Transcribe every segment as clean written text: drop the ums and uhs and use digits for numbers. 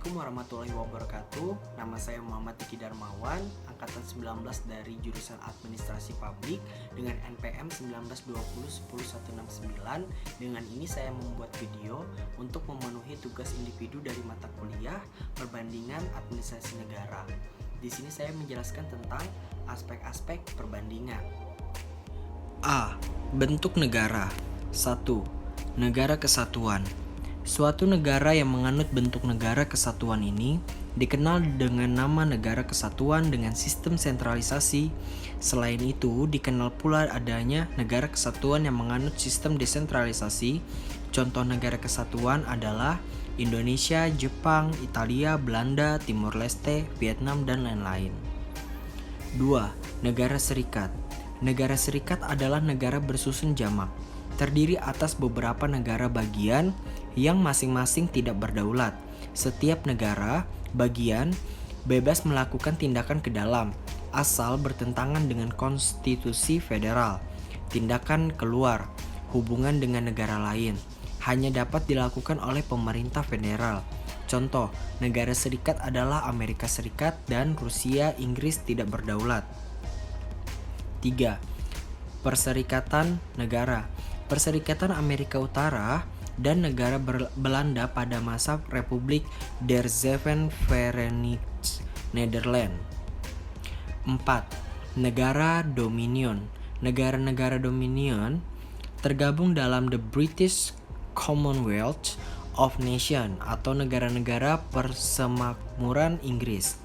Assalamualaikum warahmatullahi wabarakatuh. Nama saya Muhammad Diki Darmawan, angkatan 19 dari jurusan Administrasi Publik dengan NPM 1920 10169. Dengan ini saya membuat video untuk memenuhi tugas individu dari mata kuliah Perbandingan Administrasi Negara. Di sini saya menjelaskan tentang aspek-aspek perbandingan. A. Bentuk negara. 1. Negara kesatuan. Suatu negara yang menganut bentuk negara kesatuan ini dikenal dengan nama negara kesatuan dengan sistem sentralisasi. Selain itu, dikenal pula adanya negara kesatuan yang menganut sistem desentralisasi. Contoh negara kesatuan adalah Indonesia, Jepang, Italia, Belanda, Timor Leste, Vietnam, dan lain-lain. 2. Negara Serikat. Negara Serikat adalah negara bersusun jamak, terdiri atas beberapa negara bagian yang masing-masing tidak berdaulat. Setiap negara bagian bebas melakukan tindakan ke dalam, asal bertentangan dengan konstitusi federal. Tindakan keluar, hubungan dengan negara lain, hanya dapat dilakukan oleh pemerintah federal. Contoh, negara serikat adalah Amerika Serikat dan Rusia. Inggris tidak berdaulat. 3. Perserikatan negara. Perserikatan Amerika Utara dan negara Belanda pada masa Republik der Zeven Verenigde Nederland. 4. Negara Dominion. Negara-negara Dominion tergabung dalam the British Commonwealth of Nations atau negara-negara persemakmuran Inggris.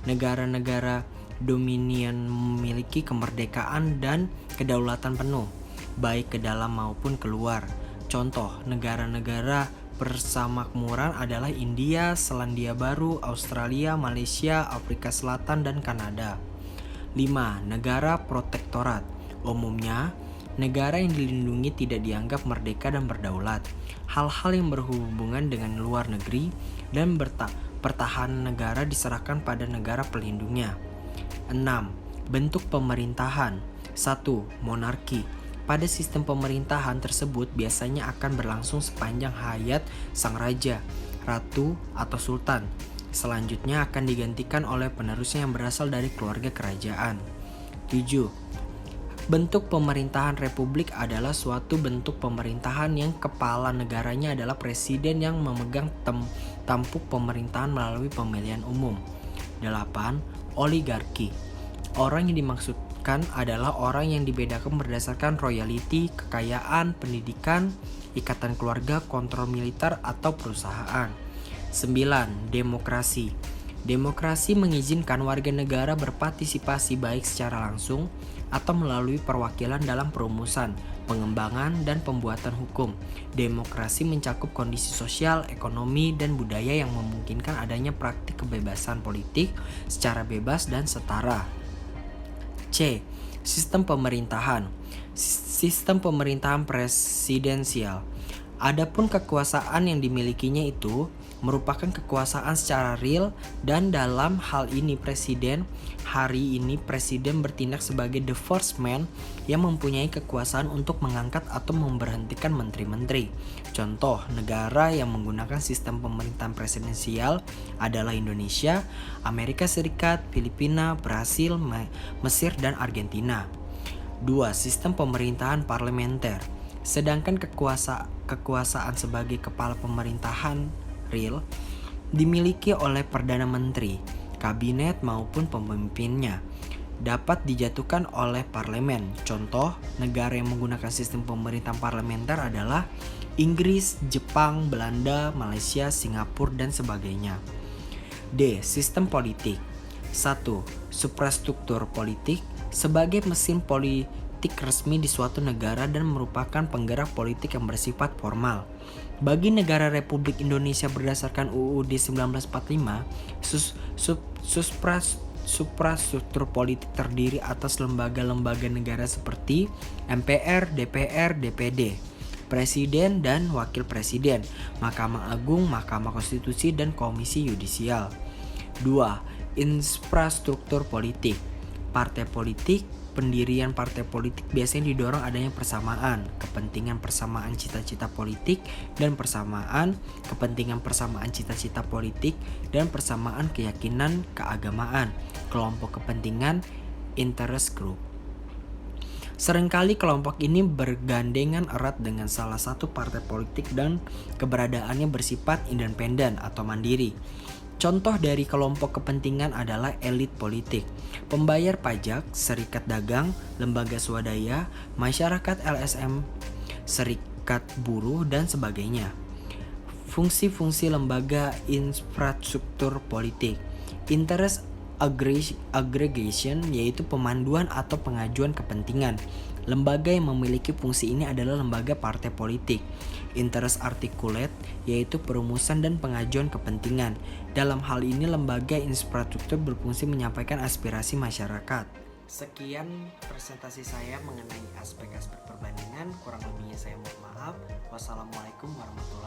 Negara-negara Dominion memiliki kemerdekaan dan kedaulatan penuh, baik ke dalam maupun keluar. Contoh, negara-negara persemakmuran adalah India, Selandia Baru, Australia, Malaysia, Afrika Selatan, dan Kanada. 5. Negara protektorat. Umumnya, negara yang dilindungi tidak dianggap merdeka dan berdaulat. Hal-hal yang berhubungan dengan luar negeri dan pertahanan negara diserahkan pada negara pelindungnya. 6. Bentuk pemerintahan. 1. Monarki. Pada sistem pemerintahan tersebut biasanya akan berlangsung sepanjang hayat sang raja, ratu, atau sultan. Selanjutnya akan digantikan oleh penerusnya yang berasal dari keluarga kerajaan. 7. Bentuk pemerintahan republik adalah suatu bentuk pemerintahan yang kepala negaranya adalah presiden yang memegang tampuk pemerintahan melalui pemilihan umum. 8. Oligarki. Orang yang dimaksudkan adalah orang yang dibedakan berdasarkan royalti, kekayaan, pendidikan, ikatan keluarga, kontrol militer, atau perusahaan. 9. Demokrasi. Demokrasi mengizinkan warga negara berpartisipasi baik secara langsung atau melalui perwakilan dalam perumusan, pengembangan, dan pembuatan hukum. Demokrasi mencakup kondisi sosial, ekonomi, dan budaya yang memungkinkan adanya praktik kebebasan politik secara bebas dan setara. C. Sistem pemerintahan. Sistem pemerintahan presidensial. Adapun kekuasaan yang dimilikinya itu merupakan kekuasaan secara real, dan dalam hal ini presiden bertindak sebagai the first man yang mempunyai kekuasaan untuk mengangkat atau memberhentikan menteri-menteri. Contoh negara yang menggunakan sistem pemerintahan presidensial adalah Indonesia, Amerika Serikat, Filipina, Brasil, Mesir, dan Argentina. 2. Sistem pemerintahan parlementer. Sedangkan kekuasaan sebagai kepala pemerintahan real dimiliki oleh Perdana Menteri, kabinet maupun pemimpinnya, dapat dijatuhkan oleh parlemen. Contoh, negara yang menggunakan sistem pemerintahan parlementer adalah Inggris, Jepang, Belanda, Malaysia, Singapura, dan sebagainya. D. Sistem politik. 1. Suprastruktur politik. Sebagai mesin politik resmi di suatu negara dan merupakan penggerak politik yang bersifat formal. Bagi negara Republik Indonesia berdasarkan UUD 1945, suprastruktur politik terdiri atas lembaga-lembaga negara seperti MPR, DPR, DPD, Presiden dan Wakil Presiden, Mahkamah Agung, Mahkamah Konstitusi, dan Komisi Yudisial. 2. Infrastruktur politik. Partai politik, pendirian partai politik biasanya didorong adanya persamaan, kepentingan persamaan cita-cita politik dan persamaan kepentingan persamaan cita-cita politik dan persamaan keyakinan keagamaan, kelompok kepentingan interest group. Seringkali kelompok ini bergandengan erat dengan salah satu partai politik dan keberadaannya bersifat independen atau mandiri. Contoh dari kelompok kepentingan adalah elit politik, pembayar pajak, serikat dagang, lembaga swadaya, masyarakat LSM, serikat buruh, dan sebagainya. Fungsi-fungsi lembaga infrastruktur politik, interest aggregation yaitu pemanduan atau pengajuan kepentingan. Lembaga yang memiliki fungsi ini adalah lembaga partai politik. Interest articulate yaitu perumusan dan pengajuan kepentingan. Dalam hal ini lembaga infrastruktur berfungsi menyampaikan aspirasi masyarakat. Sekian presentasi saya mengenai aspek-aspek perbandingan. Kurang lebihnya saya mohon maaf. Wassalamualaikum warahmatullahi wabarakatuh.